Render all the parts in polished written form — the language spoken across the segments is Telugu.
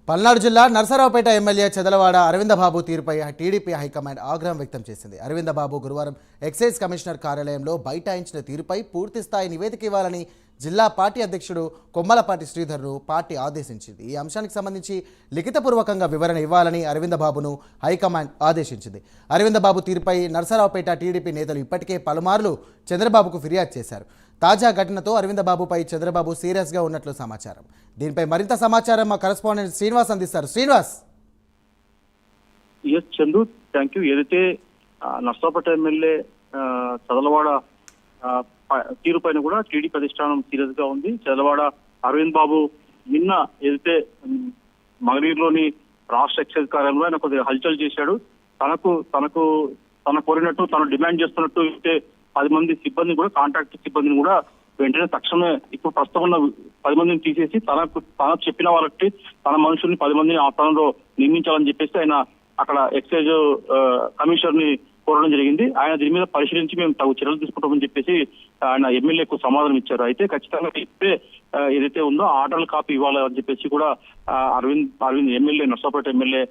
పల్నాడు జిల్లా నర్సరావుపేట ఎమ్మెల్యే చెదలవాడ అరవిందబాబు తీరుపై టీడీపీ హైకమాండ్ ఆగ్రహం వ్యక్తం చేసింది. అరవిందబాబు గురువారం ఎక్సైజ్ కమిషనర్ కార్యాలయంలో బైఠాయించిన తీరుపై పూర్తిస్థాయి నివేదిక ఇవ్వాలని జిల్లా పార్టీ అధ్యక్షుడు కొమ్మలపాటి శ్రీధర్ను పార్టీ ఆదేశించింది. ఈ అంశానికి సంబంధించి లిఖితపూర్వకంగా వివరణ ఇవ్వాలని అరవిందబాబును హైకమాండ్ ఆదేశించింది. అరవిందబాబు తీరుపై నర్సరావుపేట టీడీపీ నేతలు ఇప్పటికే పలుమార్లు చంద్రబాబుకు ఫిర్యాదు చేశారు. తాజా ఘటనతో అరవిందబాబుపై చంద్రబాబు సీరియస్గా ఉన్నట్లు సమాచారం. దీనిపై మరింత సమాచారం మా కరెస్పాండెంట్ శ్రీనివాస్ అందిస్తారు. శ్రీనివాస్. Chandu, thank you. ఏదైతే నర్సరావుపేట ఎమ్మెల్యే చదలవాడ తీరు పైన కూడా టీడీపీ అధిష్టానం సీరియస్ గా ఉంది. చదలవాడ అరవింద్ బాబు నిన్న ఏదైతే మంగళగిరిలోని రాష్ట్ర ఎక్సైజ్ కార్యాలయంలో ఆయన కొద్దిగా హల్చల్ చేశాడు. తన కోరినట్టు తను డిమాండ్ చేస్తున్నట్టు అయితే 10 మంది సిబ్బంది కూడా కాంట్రాక్ట్ సిబ్బందిని కూడా వెంటనే తక్షణమే ఇప్పుడు ప్రస్తుతం ఉన్న 10 మందిని తీసేసి తనకు చెప్పిన వాళ్ళకి తన మనుషుల్ని 10 మందిని ఆ స్థానంలో నియమించాలని చెప్పేసి ఆయన అక్కడ ఎక్సైజ్ కమిషనర్ ని కోరడం జరిగింది. ఆయన దీని మీద పరిశీలించి మేము తగు చర్యలు తీసుకుంటామని చెప్పేసి ఆయన ఎమ్మెల్యేకు సమాధానం ఇచ్చారు. అయితే ఖచ్చితంగా ఇప్పుడే ఏదైతే ఉందో ఆర్డర్ కాపీ ఇవ్వాలని చెప్పేసి కూడా అరవింద్ ఎమ్మెల్యే నర్సరావుపేట ఎమ్మెల్యే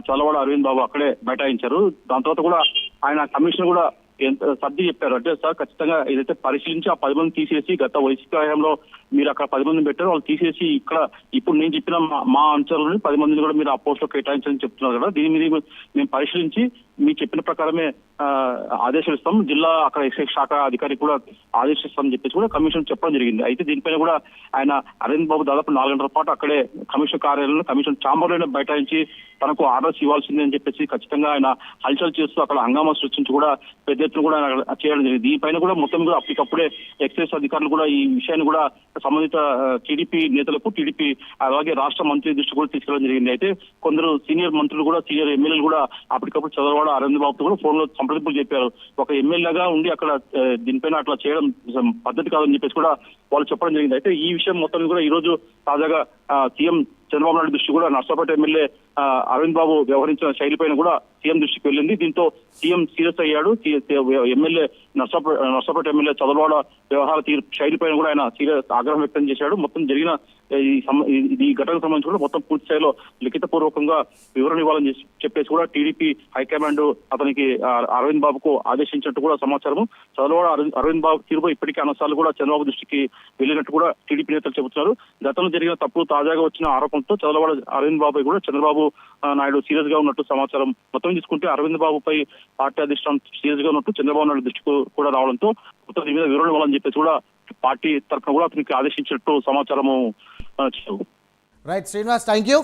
చదలవాడ అరవింద్ బాబు అక్కడే బైఠాయించారు. దాని తర్వాత కూడా ఆయన కమిషనర్ కూడా ఎంత సర్ది చెప్పారు అంటే, సార్ ఖచ్చితంగా ఏదైతే పరిశీలించి ఆ 10 మంది తీసేసి గత వైసీపీ హయాంలో మీరు అక్కడ 10 మందిని పెట్టారు, వాళ్ళు తీసేసి ఇక్కడ ఇప్పుడు నేను చెప్పిన మా అంచనాలని 10 మందిని కూడా మీరు ఆ పోస్ట్ లో కేటాయించాలని చెప్తున్నారు కదా, దీని మీద మేము పరిశీలించి మీరు చెప్పిన ప్రకారమే ఆదేశాలు ఇస్తాం, జిల్లా అక్కడ ఎక్సైజ్ శాఖ అధికారికి కూడా ఆదేశిస్తామని చెప్పేసి కూడా కమిషన్ చెప్పడం జరిగింది. అయితే దీనిపైన కూడా ఆయన అరవింద్ బాబు దాదాపు 4 గంటల పాటు అక్కడే కమిషన్ కార్యాలయంలో కమిషన్ ఛాంబర్లోనే బైఠాయించి తనకు ఆర్డర్స్ ఇవ్వాల్సిందే అని చెప్పేసి ఖచ్చితంగా ఆయన హల్చల్ చేస్తూ అక్కడ హంగామా సృష్టించి కూడా పెద్ద ఎత్తున కూడా ఆయన చేయడం జరిగింది. దీనిపైన కూడా మొత్తం కూడా అప్పటికప్పుడే ఎక్సైజ్ అధికారులు కూడా ఈ విషయాన్ని కూడా సంబంధిత టీడీపీ నేతలకు టీడీపీ అలాగే రాష్ట్ర మంత్రి దృష్టి కూడా తీసుకెళ్లడం జరిగింది. అయితే కొందరు సీనియర్ మంత్రులు కూడా సీనియర్ ఎమ్మెల్యేలు కూడా అప్పటికప్పుడు చదలవాడ అరవింద్ బాబుతో కూడా ఫోన్ లో సంప్రదింపులు చెప్పారు. ఒక ఎమ్మెల్యేగా ఉండి అక్కడ దీనిపైన అట్లా చేయడం పద్ధతి కాదని చెప్పేసి కూడా వాళ్ళు చెప్పడం జరిగింది. అయితే ఈ విషయం మొత్తం కూడా ఈ రోజు తాజాగా సీఎం చంద్రబాబు నాయుడు దృష్టి కూడా నర్సరావుపేట ఎమ్మెల్యే అరవింద్ బాబు వ్యవహరించిన శైలిపైన కూడా సీఎం దృష్టికి వెళ్ళింది. దీంతో సీఎం సీరియస్ అయ్యాడు. ఎమ్మెల్యే నర్సరావుపేట ఎమ్మెల్యే చదలవాడ వ్యవహార శైలిపైన కూడా ఆయన సీరియస్ ఆగ్రహం వ్యక్తం చేశాడు. మొత్తం జరిగిన ఈ ఘటనకు సంబంధించి కూడా మొత్తం పూర్తి స్థాయిలో లిఖిత పూర్వకంగా వివరణ ఇవ్వాలని చెప్పేసి కూడా టీడీపీ హైకమాండ్ అతనికి అరవింద్ బాబుకు ఆదేశించినట్టు కూడా సమాచారం. చదలవాడ అరవింద్ బాబు తీరుపై ఇప్పటికే అనసార్లు కూడా చంద్రబాబు దృష్టికి వెళ్ళినట్టు కూడా టీడీపీ నేతలు చెబుతున్నారు. గతంలో జరిగిన తప్పుడు తాజాగా వచ్చిన ఆరోపణతో చదలవాడ అరవింద్ బాబు కూడా చంద్రబాబు నాయుడు సీరియస్ గా ఉన్నట్టు సమాచారం. మొత్తం తీసుకుంటే అరవింద్ బాబుపై పార్టీ అధిష్టానం సీరియస్ గా ఉన్నట్టు చంద్రబాబు నాయుడు దృష్టికి కూడా రావడంతో మొత్తం దీని మీద వివరణ ఇవ్వాలని చెప్పేసి కూడా పార్టీ తరఫున కూడా అతనికి ఆదేశించినట్టు సమాచారము. Right Srinivas, thank you.